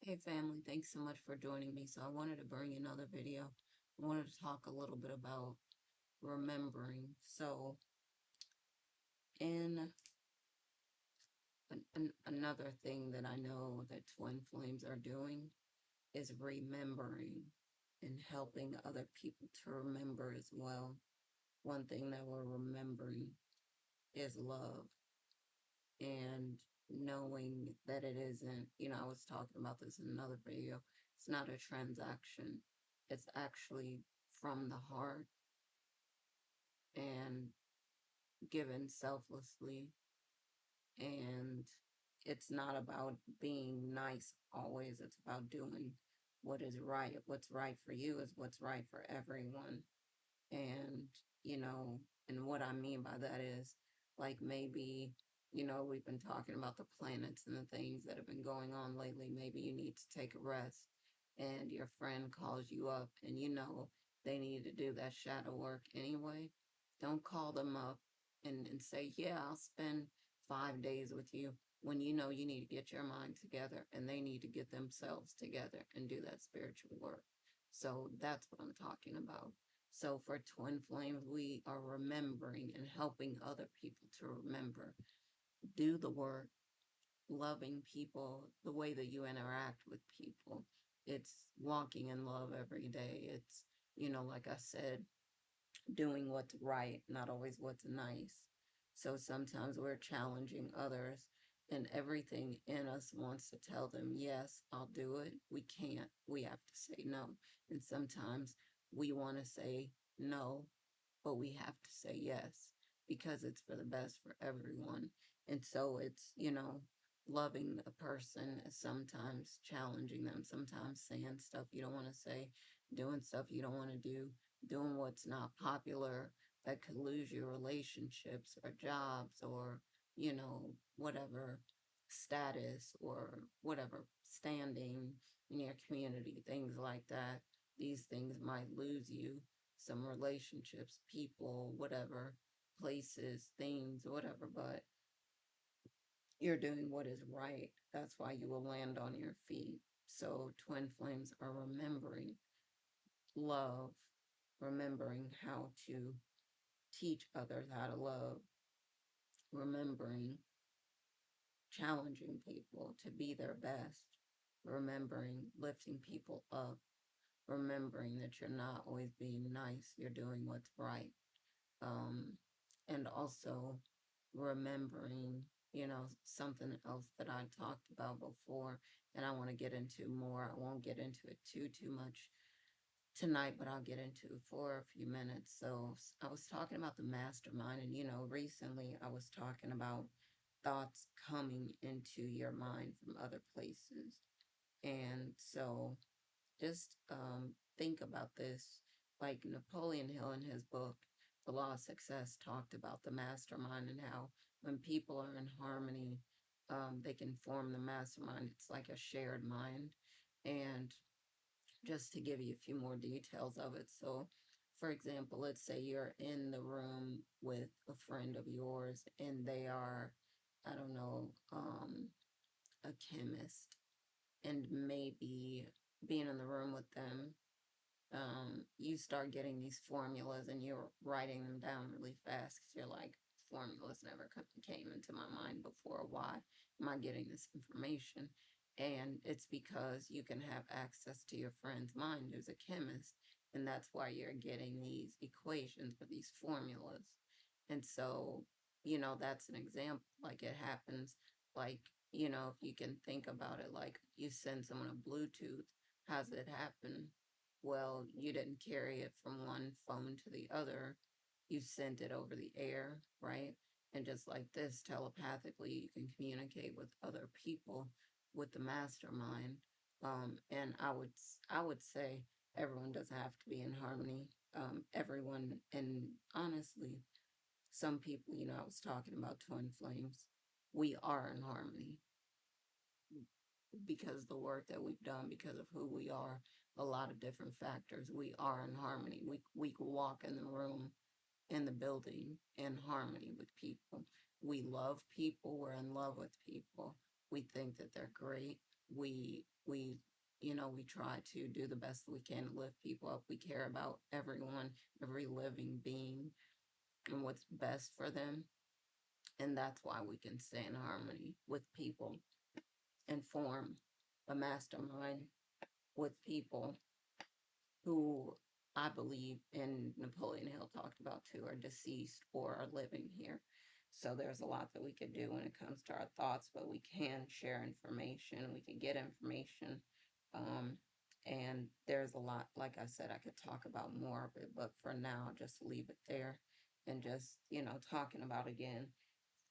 Hey family, thanks so much for joining me. So I wanted to bring another video. I wanted to talk a little bit about remembering. So in another thing that I know that twin flames are doing is remembering and helping other people to remember as well. One thing that we're remembering is love and knowing that it isn't, I was talking about this in another video. It's not a transaction. It's actually from the heart and given selflessly. And it's not about being nice always. It's about doing what is right. What's right for you is what's right for everyone. And, you know, and what I mean by that is like maybe, we've been talking about the planets and the things that have been going on lately. Maybe you need to take a rest and your friend calls you up and they need to do that shadow work anyway. Don't call them up and say, yeah, I'll spend 5 days with you when you know you need to get your mind together and they need to get themselves together and do that spiritual work. So that's what I'm talking about. So for Twin Flames, we are remembering and helping other people to remember. Do the work, loving people, the way that you interact with people. It's walking in love every day. It's, like I said, doing what's right, not always what's nice. So sometimes we're challenging others, and everything in us wants to tell them, yes, I'll do it. We can't. We have to say no. And sometimes we want to say no, but we have to say yes because it's for the best for everyone. And so it's, loving a person is sometimes challenging them, sometimes saying stuff you don't want to say, doing stuff you don't want to do, doing what's not popular that could lose your relationships or jobs or, whatever status or whatever standing in your community, things like that. These things might lose you some relationships, people, whatever, places, things, whatever, but you're doing what is right. That's why you will land on your feet. So, twin flames are remembering love, remembering how to teach others how to love, remembering challenging people to be their best, remembering lifting people up, remembering that you're not always being nice, you're doing what's right. Um, and also remembering, something else that I talked about before, and I want to get into more. I won't get into it too much tonight, but I'll get into it for a few minutes. So I was talking about the mastermind, and recently I was talking about thoughts coming into your mind from other places. And so just think about this. Like Napoleon Hill in his book, The Law of Success, talked about the mastermind and how when people are in harmony, they can form the mastermind. It's like a shared mind. And just to give you a few more details of it. So, for example, let's say you're in the room with a friend of yours and they are, I don't know, a chemist, and maybe being in the room with them, you start getting these formulas and you're writing them down really fast because you're like, formulas never came into my mind before. Why am I getting this information? And it's because you can have access to your friend's mind who's a chemist, and that's why you're getting these equations or these formulas. And so, that's an example. Like it happens, like, if you can think about it, like you send someone a Bluetooth, how's it happen? Well, you didn't carry it from one phone to the other. You sent it over the air, right? And just like this, telepathically, you can communicate with other people with the mastermind. And I would say everyone doesn't have to be in harmony. Everyone, and honestly, some people, I was talking about twin flames. We are in harmony because the work that we've done, because of who we are, a lot of different factors. We are in harmony. We walk in the room, in the building, in harmony with people. We love people. We're in love with people. We think that they're great. we we try to do the best we can to lift people up. We care about everyone, every living being, and what's best for them. And that's why we can stay in harmony with people and form a mastermind with people who I believe in Napoleon Hill talked about too are deceased or are living here. So there's a lot that we could do when it comes to our thoughts, but we can share information, we can get information. Um, and there's a lot, like I said, I could talk about more of it, but for now, just leave it there and just, talking about again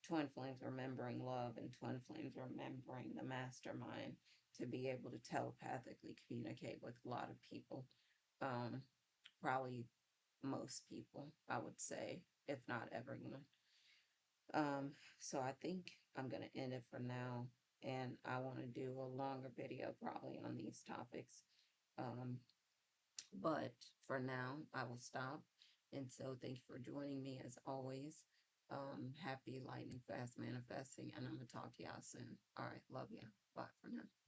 Twin Flames remembering love and Twin Flames remembering the mastermind to be able to telepathically communicate with a lot of people. Um, Probably most people, I would say, if not everyone. So I think I'm going to end it for now. And I want to do a longer video probably on these topics. Um, but for now, I will stop. And so thank you for joining me as always. Happy lightning fast manifesting. And I'm going to talk to y'all soon. All right. Love you. Bye for now.